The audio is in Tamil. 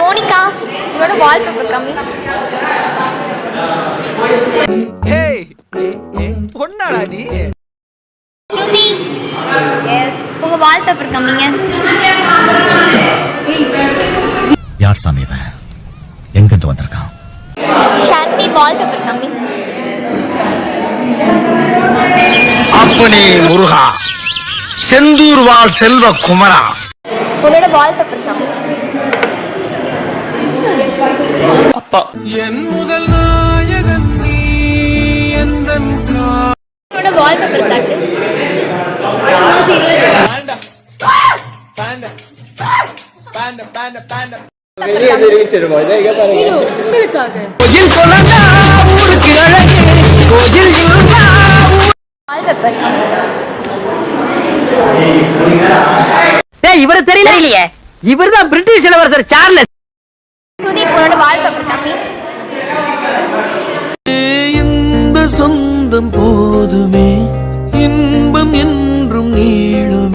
மோனிகா, உங்களோட வால்பேப்பர் கம்மி. ஏய் பொண்ணாடா நீ? ஸ்ருதி, எஸ், உங்க வால்பேப்பர் கம்மிங்க. யார் சாமி இவன்? எங்கிருந்து வந்திருக்கான்? ஷர்மி, வால்பேப்பர் கம்மி. அப்பனே முருகா, செந்தூர் வாழ் செல்வ குமரா, உன்னோட வால்பேப்பர் கம்மி. அப்பா என் முதல் நாயகன் நீ எந்தன் உன்னோட வால்பேப்பர் காட்டு. வால்பேப்பர் கம்மி. இவரு தெரியலையே, இவர்தான் பிரிட்டிஷ் இளவரசர் சார்லஸ். சுதீப், உன்னோட வால்பேப்பர் கம்மி. இந்த சொந்தம் போதுமே.